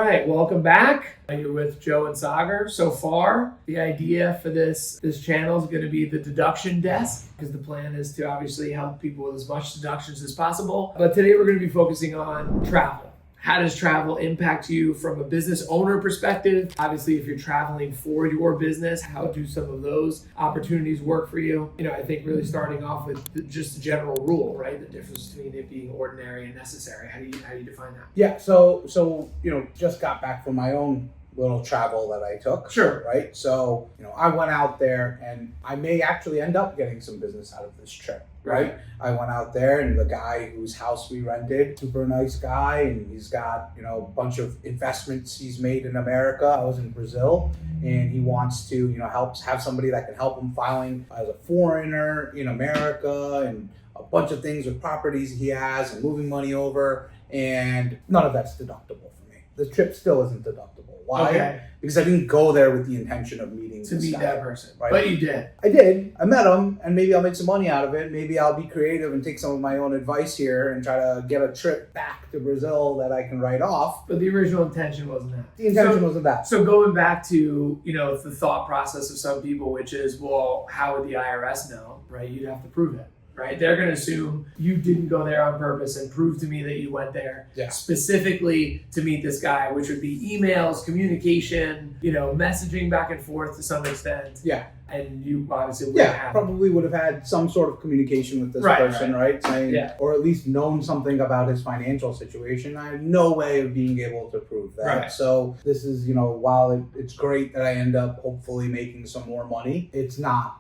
right, welcome back. You're with Joe and Sagar. So far, the idea for this channel is going to be the deduction desk, because the plan is to obviously help people with as much deductions as possible. But today we're going to be focusing on travel. How does travel impact you from a business owner perspective? Obviously, if you're traveling for your business, how do some of those opportunities work for you? I think really starting off with just the general rule, right? The difference between it being ordinary and necessary. How do you define that? Yeah, so just got back from my own little travel that I took. Sure. Right? So, I went out there and I may actually end up getting some business out of this trip. Right? I went out there and the guy whose house we rented, super nice guy, and he's got, a bunch of investments he's made in America. I was in Brazil and he wants to, have somebody that can help him filing as a foreigner in America and a bunch of things with properties he has and moving money over, and none of that's deductible for me. The trip still isn't deductible. Why? Okay. Because I didn't go there with the intention of meeting To this meet guy, that person. right? But you did. I did. I met him, and maybe I'll make some money out of it. Maybe I'll be creative and take some of my own advice here and try to get a trip back to Brazil that I can write off. But the original intention wasn't that. The intention wasn't that. So going back to, the thought process of some people, which is, well, how would the IRS know, right? You'd have to prove it. Right? They're going to assume you didn't go there on purpose and prove to me that you went there specifically to meet this guy, which would be emails, communication, messaging back and forth to some extent. Yeah. And you obviously would have. Probably would have had some sort of communication with this person, right? Saying, or at least known something about his financial situation. I have no way of being able to prove that. Right. So this is, while it's great that I end up hopefully making some more money, it's not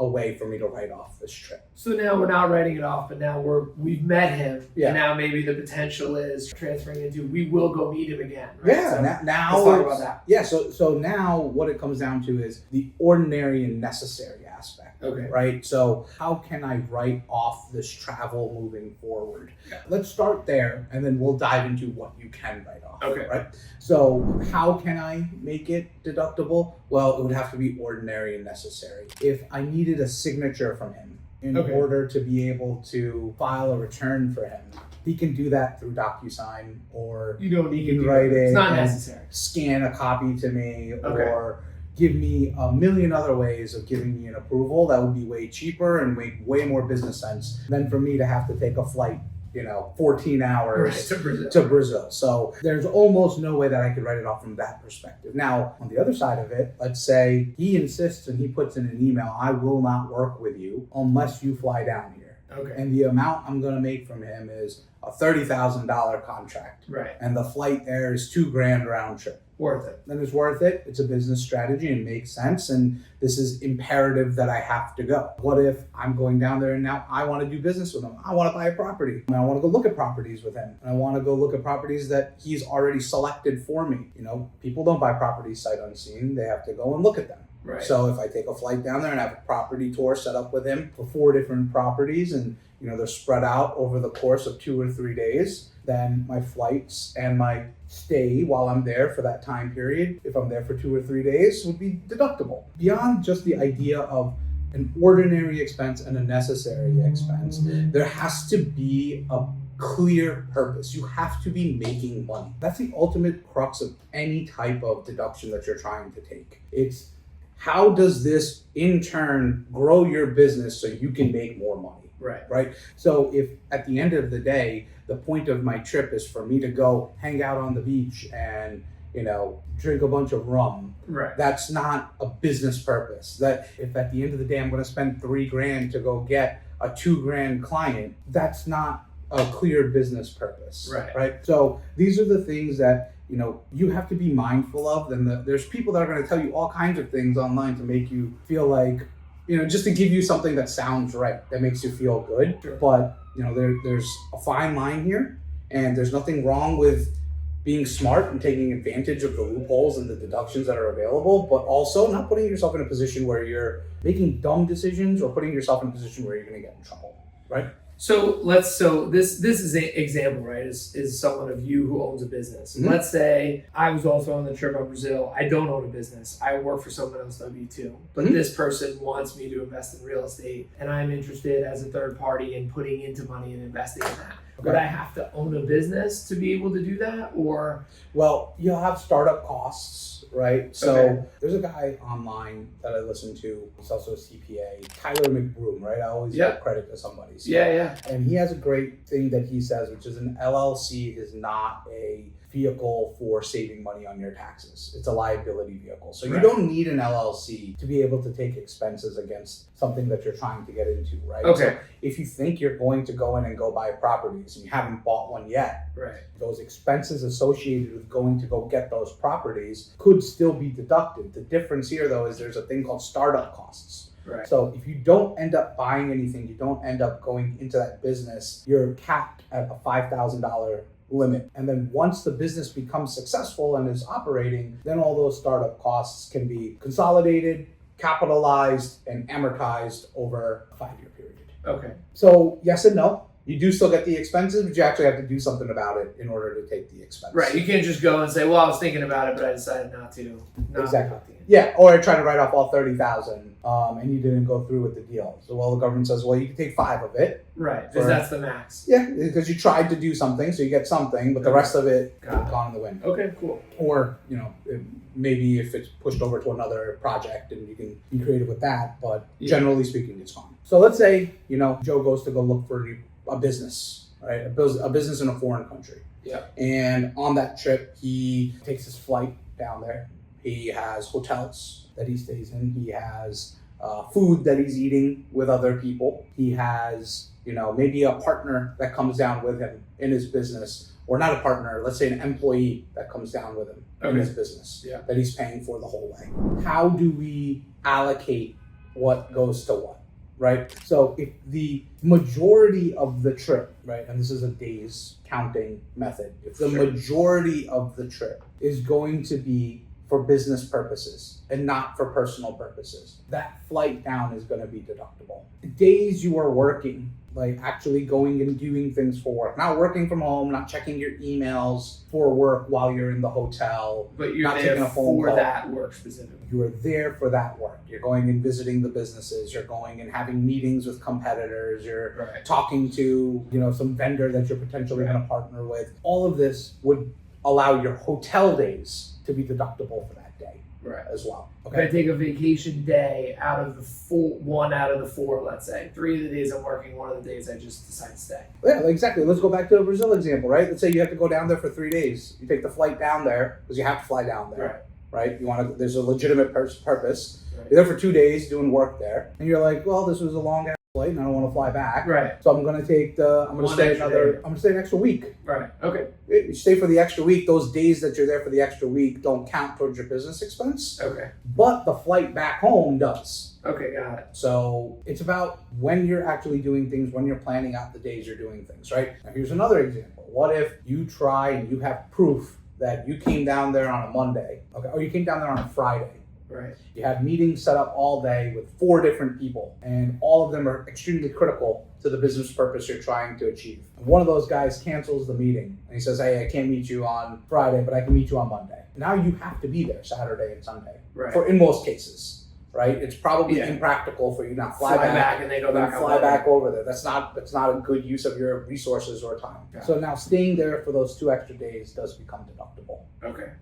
a way for me to write off this trip. So now we're not writing it off, but now we've met him, Yeah. and now maybe the potential is transferring into we will go meet him again. Right? Yeah, So now let's talk about that. Yeah, so now what it comes down to is the ordinary and necessary aspect. Okay. Right? So how can I write off this travel moving forward? Yeah. Let's start there, and then we'll dive into what you can write off. Okay. Right? So how can I make it deductible? Well, it would have to be ordinary and necessary. If I needed a signature from him in order to be able to file a return for him, he can do that through DocuSign, or You don't he need can to write it. It's not and necessary. scan a copy to me, or give me a million other ways of giving me an approval that would be way cheaper and make way more business sense than for me to have to take a flight 14 hours to Brazil. So there's almost no way that I could write it off from that perspective. Now, on the other side of it, let's say he insists and he puts in an email, I will not work with you unless you fly down here. Okay. And the amount I'm going to make from him is a $30,000 contract. Right. And the flight there is $2,000 round trip. Worth it. Then it's worth it. It's a business strategy and makes sense. And this is imperative that I have to go. What if I'm going down there and now I want to do business with him? I want to buy a property. And I want to go look at properties with him. And I want to go look at properties that he's already selected for me. People don't buy properties sight unseen. They have to go and look at them. Right. So if I take a flight down there and have a property tour set up with him for 4 different properties, and they're spread out over the course of 2 or 3 days, then my flights and my stay while I'm there for that time period, if I'm there for 2 or 3 days, would be deductible. Beyond just the idea of an ordinary expense and a necessary expense, there has to be a clear purpose. You have to be making money. That's the ultimate crux of any type of deduction that you're trying to take. It's how does this in turn grow your business so you can make more money? Right. So if at the end of the day, the point of my trip is for me to go hang out on the beach and, drink a bunch of rum. Right. That's not a business purpose. That if at the end of the day, I'm going to spend $3,000 to go get a $2,000 client, that's not a clear business purpose. Right. So these are the things that, you have to be mindful of. And there's people that are going to tell you all kinds of things online to make you feel like, just to give you something that sounds right, that makes you feel good. Sure. But, there's a fine line here, and there's nothing wrong with being smart and taking advantage of the loopholes and the deductions that are available, but also not putting yourself in a position where you're making dumb decisions or putting yourself in a position where you're going to get in trouble, right? So this is an example, right? Is someone of you who owns a business. Mm-hmm. Let's say I was also on the trip on Brazil. I don't own a business. I work for someone else W-2. But this person wants me to invest in real estate, and I'm interested as a third party in putting into money and investing in that. Would I have to own a business to be able to do that, or? Well, you'll have startup costs, right? So there's a guy online that I listen to. He's also a CPA, Tyler McBroom, right? I always give credit to somebody. So. Yeah. And he has a great thing that he says, which is an LLC is not a vehicle for saving money on your taxes. It's a liability vehicle. So you don't need an LLC to be able to take expenses against something that you're trying to get into, right? Okay. So if you think you're going to go in and go buy properties and you haven't bought one yet, right, those expenses associated with going to go get those properties could still be deducted. The difference here, though, is there's a thing called startup costs. Right. So if you don't end up buying anything, you don't end up going into that business, you're capped at a $5,000 limit. And then once the business becomes successful and is operating, then all those startup costs can be consolidated, capitalized, and amortized over a 5-year period. Okay. So yes and no. You do still get the expenses, but you actually have to do something about it in order to take the expense. Right. You can't just go and say, well, I was thinking about it, but I decided not to. Exactly. Yeah, or try to write off all $30,000 and you didn't go through with the deal. So, well, the government says, well, you can take 5 of it. Right, because that's the max. Yeah, because you tried to do something, so you get something, but the rest of it gone in the wind. Okay, cool. Or, maybe if it's pushed over to another project and you can be creative with that, but generally speaking, it's gone. So let's say, Joe goes to go look for a business, right? A business in a foreign country. Yeah. And on that trip, he takes his flight down there. He has hotels that he stays in. He has food that he's eating with other people. He has, maybe a partner that comes down with him in his business, or not a partner, let's say an employee that comes down with him in his business that he's paying for the whole way. How do we allocate what goes to what? Right? So if the majority of the trip, right, and this is a days counting method, if the majority of the trip is going to be for business purposes and not for personal purposes, that flight down is going to be deductible. The days you are working, like actually going and doing things for work, not working from home, not checking your emails for work while you're in the hotel, but you're not there taking a phone for call. that work specifically. You are there for that work. You're going and visiting the businesses. You're going and having meetings with competitors. You're talking to, some vendor that you're potentially going to partner with. All of this would allow your hotel days to be deductible for that day as well. Okay. If I take a vacation day out of the one out of the 4, let's say, 3 of the days I'm working, 1 of the days I just decide to stay. Yeah, exactly. Let's go back to the Brazil example, right? Let's say you have to go down there for 3 days. You take the flight down there because you have to fly down there, right? You want to. There's a legitimate purpose. Right. You're there for 2 days doing work there, and you're like, well, this was a long ass flight, and I don't want to fly back. Right. So I'm going to take I'm going to stay an extra week. Right. Okay. You stay for the extra week. Those days that you're there for the extra week don't count towards your business expense. Okay. But the flight back home does. Okay, got it. So it's about when you're actually doing things, when you're planning out the days you're doing things, right? Now here's another example. What if you try and you have proof that you came down there on a Monday, or you came down there on a Friday. Right. You have meetings set up all day with 4 different people, and all of them are extremely critical to the business purpose you're trying to achieve. And one of those guys cancels the meeting, and he says, hey, I can't meet you on Friday, but I can meet you on Monday. Now you have to be there Saturday and Sunday, in most cases. Right, it's probably impractical for you to fly back and then go back, fly back over there. That's not a good use of your resources or time. Yeah. So now staying there for those 2 extra days does become deductible.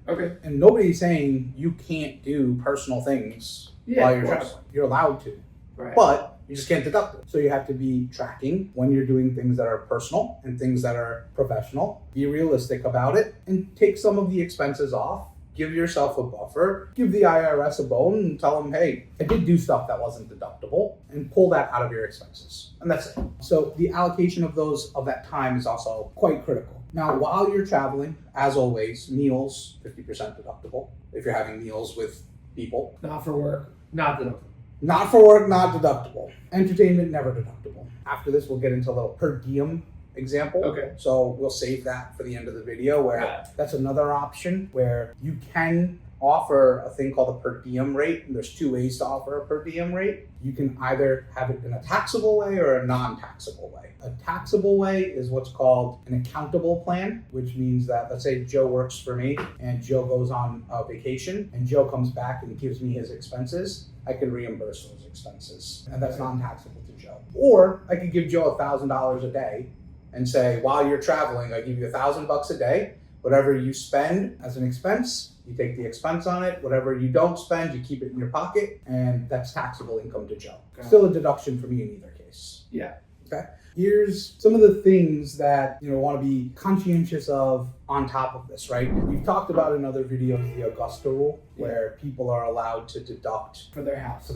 Okay. And nobody's saying you can't do personal things while you're traveling. You're allowed to, but you just can't deduct it. So you have to be tracking when you're doing things that are personal and things that are professional. Be realistic about it and take some of the expenses off. Give yourself a buffer, give the IRS a bone and tell them, hey, I did do stuff that wasn't deductible, and pull that out of your expenses. And that's it. So the allocation of that time is also quite critical. Now, while you're traveling, as always, meals, 50% deductible if you're having meals with people. Not for work, not deductible. Not for work, not deductible. Entertainment, never deductible. After this, we'll get into a little per diem example. Okay. So we'll save that for the end of the video, where that's another option where you can offer a thing called a per diem rate. And there's 2 ways to offer a per diem rate. You can either have it in a taxable way or a non-taxable way. A taxable way is what's called an accountable plan, which means that, let's say Joe works for me and Joe goes on a vacation and Joe comes back and gives me his expenses. I can reimburse those expenses, and that's non-taxable to Joe. Or I could give Joe $1,000 a day and say, while you're traveling, I give you $1,000 a day. Whatever you spend as an expense, you take the expense on it. Whatever you don't spend, you keep it in your pocket, and that's taxable income to Joe. Still a deduction for me in either case. Yeah. Okay. Here's some of the things that want to be conscientious of on top of this, right? We've talked about in other videos the Augusta Rule, where people are allowed to deduct For their house.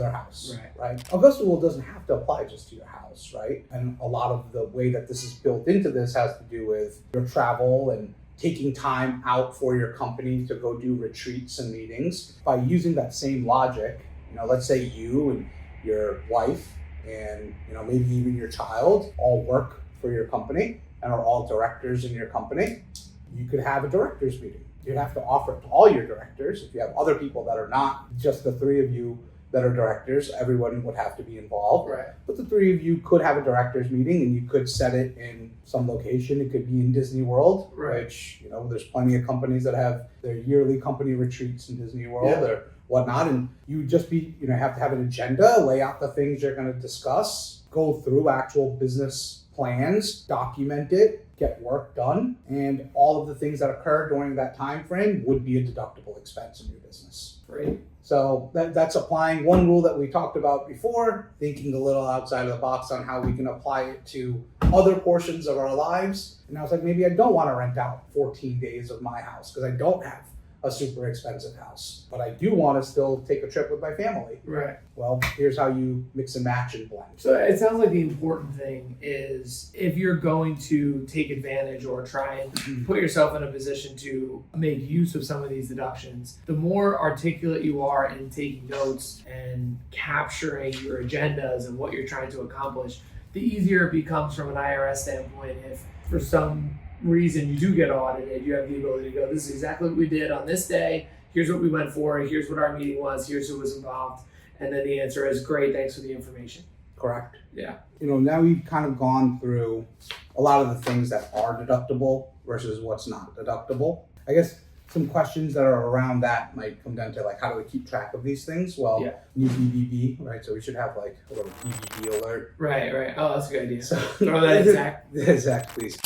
Right? Augusta Rule doesn't have to apply just to your house, right? And a lot of the way that this is built into this has to do with your travel and taking time out for your company to go do retreats and meetings. By using that same logic, let's say you and your wife and maybe even your child all work for your company and are all directors in your company, you could have a directors meeting. You'd have to offer it to all your directors. If you have other people that are not just the three of you that are directors, everyone would have to be involved. Right. But the three of you could have a directors meeting, and you could set it in some location. It could be in Disney World, which there's plenty of companies that have their yearly company retreats in Disney World or whatnot, and you would just be have to have an agenda, lay out the things you're going to discuss, go through actual business plans, document it, get work done, and all of the things that occur during that time frame would be a deductible expense in your business. Great. So that's applying one rule that we talked about before, thinking a little outside of the box on how we can apply it to other portions of our lives. And I was like, maybe I don't want to rent out 14 days of my house because I don't have a super expensive house, but I do want to still take a trip with my family. Right. Well, here's how you mix and match and blend. So it sounds like the important thing is if you're going to take advantage or try and put yourself in a position to make use of some of these deductions, the more articulate you are in taking notes and capturing your agendas and what you're trying to accomplish, the easier it becomes from an IRS standpoint. If for some reason you do get audited, you have the ability to go, this is exactly what we did on this day, here's what we went for, here's what our meeting was, here's who was involved, and then the answer is great, thanks for the information. Correct. Yeah. Now we've kind of gone through a lot of the things that are deductible versus what's not deductible. I guess some questions that are around that might come down to like, how do we keep track of these things? Well, new BBB, right? So we should have like a little BBB alert. Right. Oh, that's a good idea. So, throw that in, Zach. Zach, please.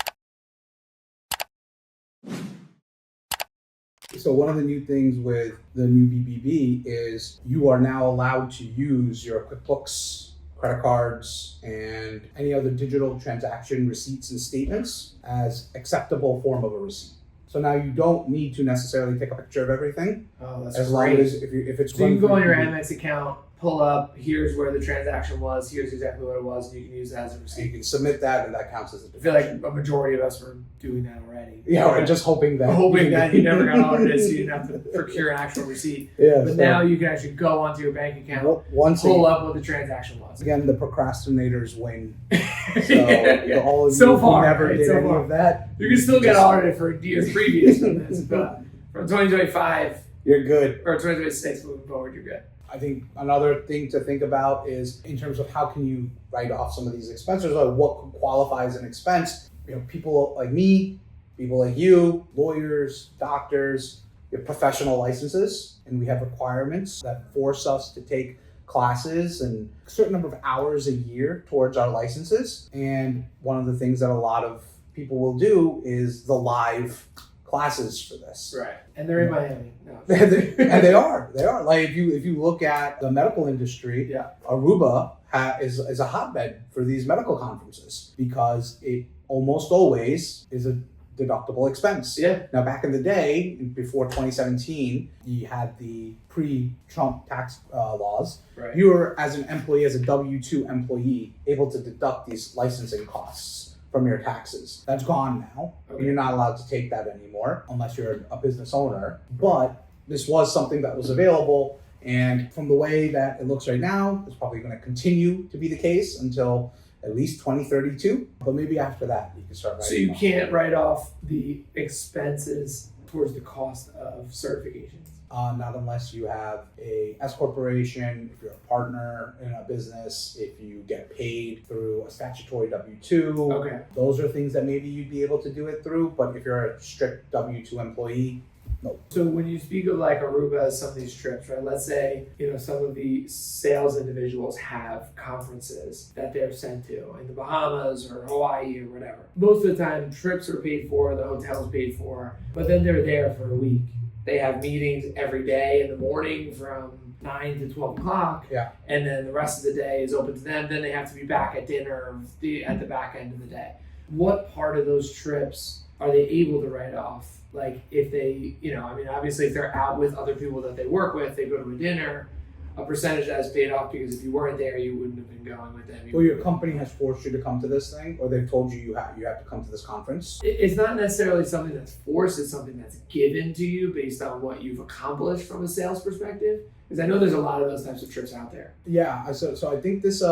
So one of the new things with the new BBB is you are now allowed to use your QuickBooks, credit cards, and any other digital transaction receipts and statements as acceptable form of a receipt. So now you don't need to necessarily take a picture of everything. Oh, that's as great. long as if it's so you can go on your Amex account, pull up, here's where the transaction was, here's exactly what it was, and you can use that as a so receipt. you can submit that, and that counts as a I feel deduction. like a majority of us were doing that already. Yeah, or just hoping that you never got audited, so you didn't have to procure an actual receipt. Yeah, but now you can actually go onto your bank account, pull up what the transaction was. Again, the procrastinators win. So Yeah. all of you So who far, never right? did So any far. of that, You can still get audited for years previous from this, but from 2025 you're good. or 2026 moving forward, you're good. I think another thing to think about is in terms of how can you write off some of these expenses or what qualifies an expense. People like me, people like you, lawyers, doctors, we have professional licenses, and we have requirements that force us to take classes and a certain number of hours a year towards our licenses. And one of the things that a lot of people will do is the live classes for this. Right. And they're in Miami. No. And they are. Like if you look at the medical industry, Aruba is a hotbed for these medical conferences because it almost always is a deductible expense. Yeah. Now back in the day, before 2017, you had the pre-Trump tax laws. Right. You were, as an employee, as a W-2 employee, able to deduct these licensing costs from your taxes. That's gone now. Okay. You're not allowed to take that anymore unless you're a business owner. But this was something that was available, and from the way that it looks right now, it's probably going to continue to be the case until at least 2032. But maybe after that, you can start writing. So you can't write off the expenses towards the cost of certifications. Not unless you have a S corporation, if you're a partner in a business, if you get paid through a statutory W-2. Okay. Those are things that maybe you'd be able to do it through. But if you're a strict W-2 employee, Nope. So when you speak of like Aruba as some of these trips, right? Let's say, some of the sales individuals have conferences that they're sent to in the Bahamas or Hawaii or whatever. Most of the time, trips are paid for, the hotel's paid for, but then they're there for a week. They have meetings every day in the morning from 9 to 12 o'clock. Yeah. And then the rest of the day is open to them. Then they have to be back at dinner at the back end of the day. What part of those trips are they able to write off? Like if they, obviously if they're out with other people that they work with, they go to a dinner, a percentage that is paid off because if you weren't there, you wouldn't have been going with them. Well, your company has forced you to come to this thing, or they've told you you have to come to this conference? It's not necessarily something that's forced, it's something that's given to you based on what you've accomplished from a sales perspective. Because I know there's a lot of those types of trips out there. Yeah, so I think this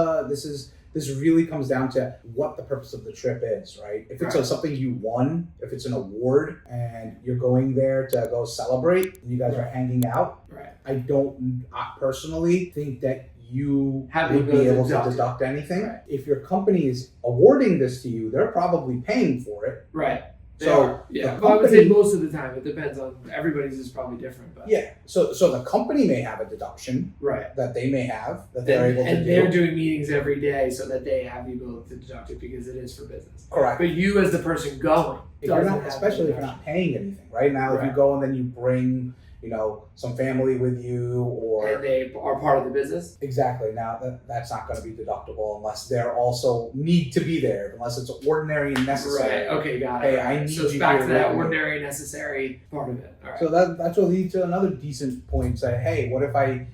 really comes down to what the purpose of the trip is, right? If it's something you won, if it's an award and you're going there to go celebrate and you guys are hanging out, right? I personally think that you would be able to deduct anything. Right. If your company is awarding this to you, they're probably paying for it. Right. So yeah, well, I would say most of the time. It depends on everybody's is probably different, but yeah. So the company may have a deduction, right? That they may have that they're able to do, and they're doing meetings every day so that they have the ability to deduct it because it is for business. Correct. But you, as the person going, if you're not, especially if you're not paying anything, right? Now, if you go and then you bring, some family with you, or and they are part of the business. Exactly. Now that's not going to be deductible unless they're also need to be there, unless it's ordinary and necessary. Right. Okay. Got Hey, it. I need so it's you back here to that with me. ordinary and necessary part of it. All right. So that's what leads to another decent point. Say, hey, what if I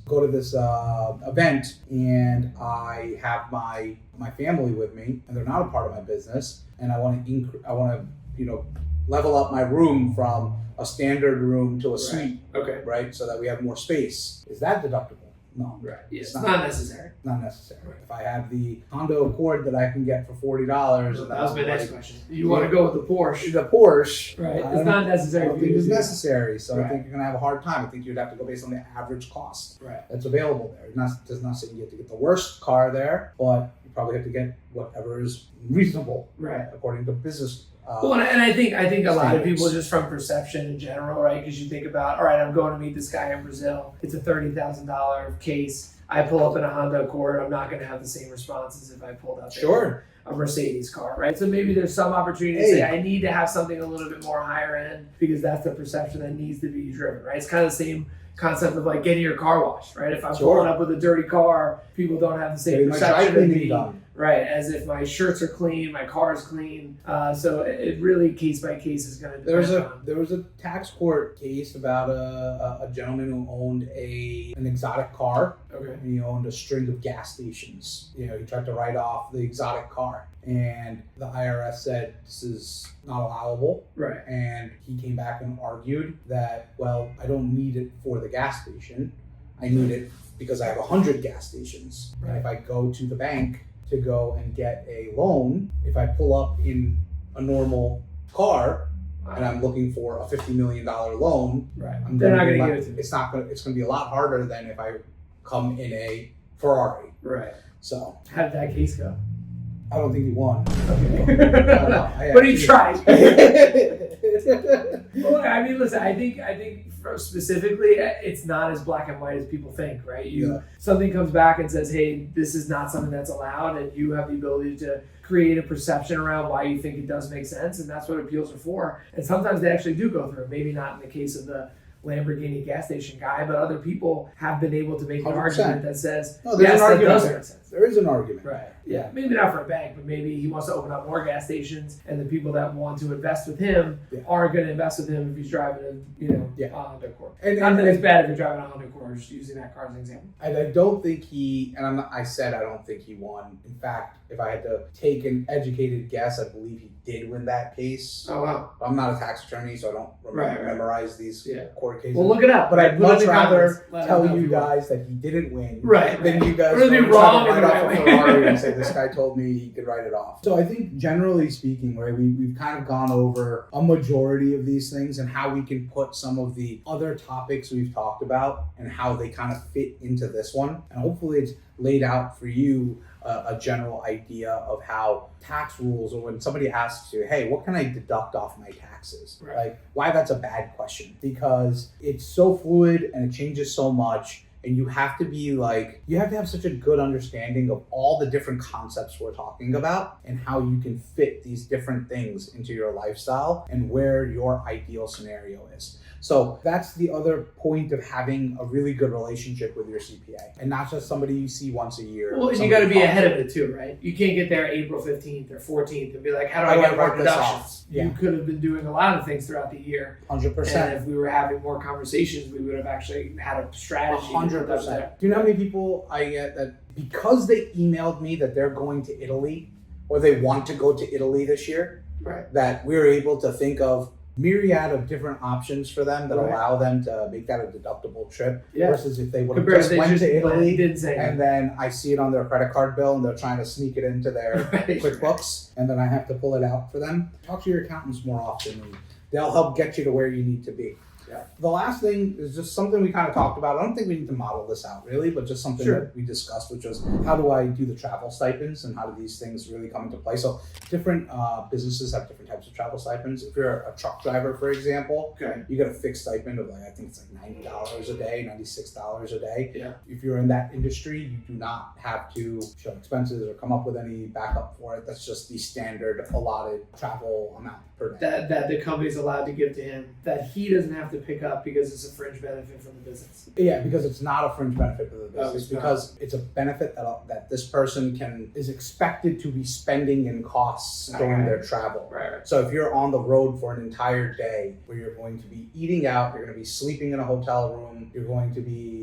go to this event and I have my family with me and they're not a part of my business, and I want to level up my room from a standard room to a suite, okay, right? So that we have more space. Is that deductible? No. Right. Yeah, it's not necessary. Not necessary. Right. If I have the Honda Accord that I can get for $40, that was my next question. You want to go with the Porsche? The Porsche, right? It's not necessary. I don't think it's necessary. So right. I think you're gonna have a hard time. I think you'd have to go based on the average cost that's available there. Does not say you have to get the worst car there, but you probably have to get whatever is reasonable, right? According to business. Well, and I think a lot of people, just from perception in general, right? Because you think about, all right, I'm going to meet this guy in Brazil. It's a $30,000 case. I pull up in a Honda Accord. I'm not going to have the same response as if I pulled up a Mercedes car, right? So maybe there's some opportunity to say, I need to have something a little bit more higher end because that's the perception that needs to be driven, right? It's kind of the same concept of like getting your car washed, right? If I'm pulling up with a dirty car, people don't have the same perception of me, right? As if my shirts are clean, my car is clean. So it really case by case is going to depend. There was a tax court case about a gentleman who owned an exotic car. Okay. And he owned a string of gas stations. He tried to write off the exotic car, and the IRS said this is not allowable. Right. And he came back and argued that, well, I don't need it for the gas station. I need it because I have 100 gas stations. Right. And if I go to the bank to go and get a loan, if I pull up in a normal car and I'm looking for a $50 million loan, right? They're not going to give it to me. It's going to be a lot harder than if I come in a Ferrari. Right. So how did that case go? I don't think he won. Okay. But he tried. Well, I mean, listen, I think specifically, it's not as black and white as people think, right? Something comes back and says, hey, this is not something that's allowed, and you have the ability to create a perception around why you think it does make sense, and that's what appeals are for. And sometimes they actually do go through. Maybe not in the case of the Lamborghini gas station guy, but other people have been able to make an 100%. Argument that says, yes, that does make sense. There is an argument. Right. Yeah. Maybe not for a bank, but maybe he wants to open up more gas stations, and the people that want to invest with him are going to invest with him if he's driving a Honda Accord. Not that it's bad if you're driving a Honda Accord, just using that car as an example. And I don't think I said I don't think he won. In fact, if I had to take an educated guess, I believe he did win that case. Oh, wow. I'm not a tax attorney, so I don't memorize these court cases. Well, look it up. But I'd much rather tell you guys that he didn't win than you guys be wrong right off a Ferrari and say this guy told me he could write it off. So I think generally speaking, right, we've kind of gone over a majority of these things and how we can put some of the other topics we've talked about and how they kind of fit into this one. And hopefully it's laid out for you a general idea of how tax rules, or when somebody asks you, hey, what can I deduct off my taxes? Right. Like, why that's a bad question, because it's so fluid and it changes so much. And you have to have such a good understanding of all the different concepts we're talking about and how you can fit these different things into your lifestyle and where your ideal scenario is. So that's the other point of having a really good relationship with your CPA, and not just somebody you see once a year. Well, and you got to be ahead of it too, right? You can't get there April 15th or 14th and be like, how do I get more deductions? Yeah. You could have been doing a lot of things throughout the year. 100%. And if we were having more conversations, we would have actually had a strategy. 100%. Do you know how many people I get that because they emailed me that they're going to Italy or they want to go to Italy this year, right, that we're able to think of myriad of different options for them that right, allow them to make that a deductible trip, yeah, versus if they would have just went to Italy and then I see it on their credit card bill and they're trying to sneak it into their right, QuickBooks and then I have to pull it out for them. Talk to your accountants more often and they'll help get you to where you need to be. Yeah. The last thing is just something we kind of talked about. I don't think we need to model this out really, but just something Sure. that we discussed, which was how do I do the travel stipends and how do these things really come into play? So different businesses have different types of travel stipends. If you're a truck driver, for example, okay, you get a fixed stipend of I think it's like $90 a day, $96 a day. Yeah. If you're in that industry, you do not have to show expenses or come up with any backup for it. That's just the standard allotted travel amount per day. that the company's allowed to give to him that he doesn't have to pick up because it's a fringe benefit from the business. Yeah, because it's not a fringe benefit for the business. it's because it's a benefit that this person is expected to be spending in costs during their travel. Right. So if you're on the road for an entire day where you're going to be eating out, you're going to be sleeping in a hotel room, you're going to be,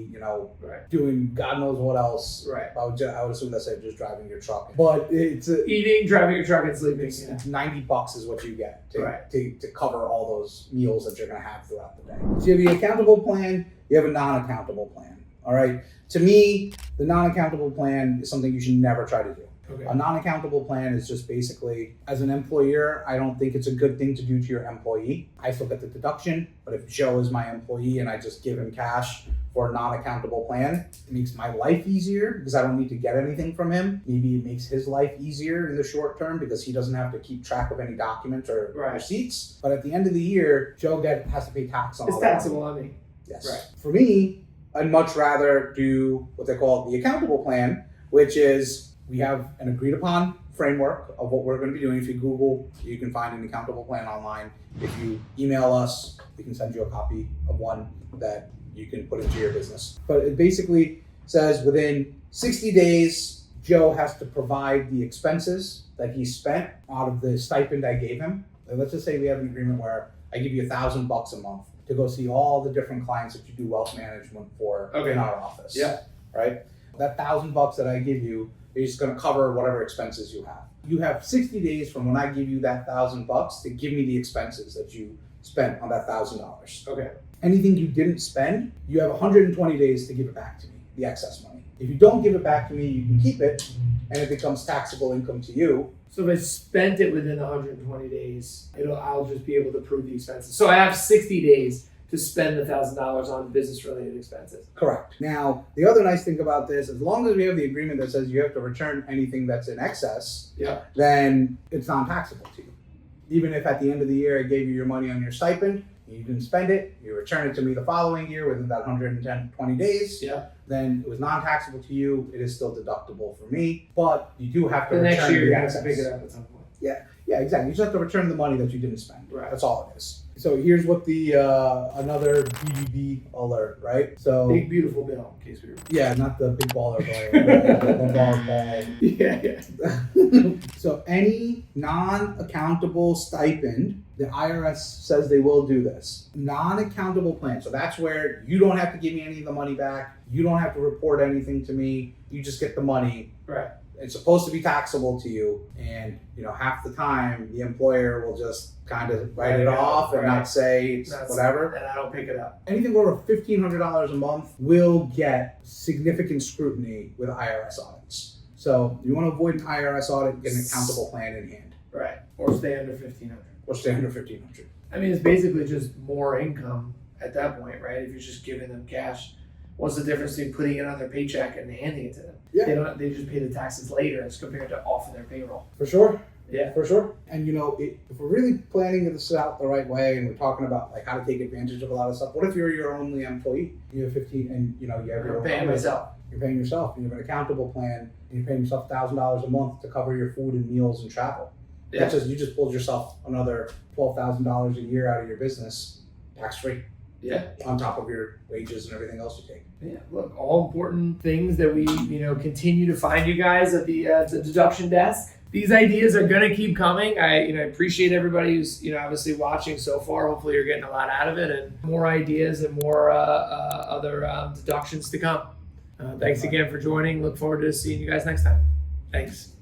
doing God knows what else. Right. I would assume that's it, just driving your truck. But it's eating, driving your truck, and sleeping. it's $90 is what you get Right. to cover all those meals that you're going to have throughout the day. So you have the accountable plan, you have a non-accountable plan. All right. To me, the non-accountable plan is something you should never try to do. Okay. A non-accountable plan is just basically, as an employer, I don't think it's a good thing to do to your employee. I still get the deduction, but if Joe is my employee and I just give him cash for a non-accountable plan, it makes my life easier because I don't need to get anything from him. Maybe it makes his life easier in the short term because he doesn't have to keep track of any documents or receipts. But at the end of the year, Joe has to pay tax on all that. It's taxable on me. Yes. Right. For me, I'd much rather do what they call the accountable plan, which is we have an agreed upon framework of what we're going to be doing. If you Google, you can find an accountable plan online. If you email us, we can send you a copy of one that you can put into your business. But it basically says within 60 days, Joe has to provide the expenses that he spent out of the stipend I gave him. Let's just say we have an agreement where I give you $1,000 a month to go see all the different clients that you do wealth management for in our office. Yeah. Right? That $1,000 that I give you is going to cover whatever expenses you have. You have 60 days from when I give you that $1,000 to give me the expenses that you spent on that $1,000. Okay. Anything you didn't spend, you have 120 days to give it back to me, the excess money. If you don't give it back to me, you can keep it, and it becomes taxable income to you. So if I spent it within 120 days, I'll just be able to prove the expenses. So I have 60 days to spend the $1,000 on business-related expenses. Correct. Now, the other nice thing about this, as long as we have the agreement that says you have to return anything that's in excess, then it's non-taxable to you. Even if at the end of the year I gave you your money on your stipend, you didn't spend it, you return it to me the following year within that 120 days, then it was non-taxable to you. It is still deductible for me, but you do have to The return next year the you have excess. to pick it up at some point. Yeah, exactly. You just have to return the money that you didn't spend. Right. That's all it is. So here's what the another BBB alert, right? So Big beautiful bill, in case we were. yeah, not the big baller ball, the ball. Yeah. So any non-accountable stipend, the IRS says they will do this. Non-accountable plan. So that's where you don't have to give me any of the money back. You don't have to report anything to me. You just get the money. Right. It's supposed to be taxable to you, and half the time the employer will just kind of write it off and not say it's whatever. And I don't pick it up. Anything over $1,500 a month will get significant scrutiny with IRS audits. So you want to avoid an IRS audit, get an accountable plan in hand, Right. Or stay under 1,500. or stay under 1,500. I mean, it's basically just more income at that point, right? If you're just giving them cash, what's the difference between putting it on their paycheck and handing it to them? Yeah. They just pay the taxes later as compared to off of their payroll. For sure. Yeah. For sure. And if we're really planning this out the right way, and we're talking about like how to take advantage of a lot of stuff, what if you're your only employee? You have 15, and you have your I'm own paying company. myself. You're paying yourself, and you have an accountable plan, and you're paying yourself $1,000 a month to cover your food and meals and travel. Yeah. You just pulled yourself another $12,000 a year out of your business, tax free. Yeah. On top of your wages and everything else you take. Yeah, look, all important things that we, continue to find you guys at the deduction desk. These ideas are going to keep coming. I appreciate everybody who's, obviously watching so far. Hopefully you're getting a lot out of it, and more ideas and more other deductions to come. Thanks again for joining. Look forward to seeing you guys next time. Thanks.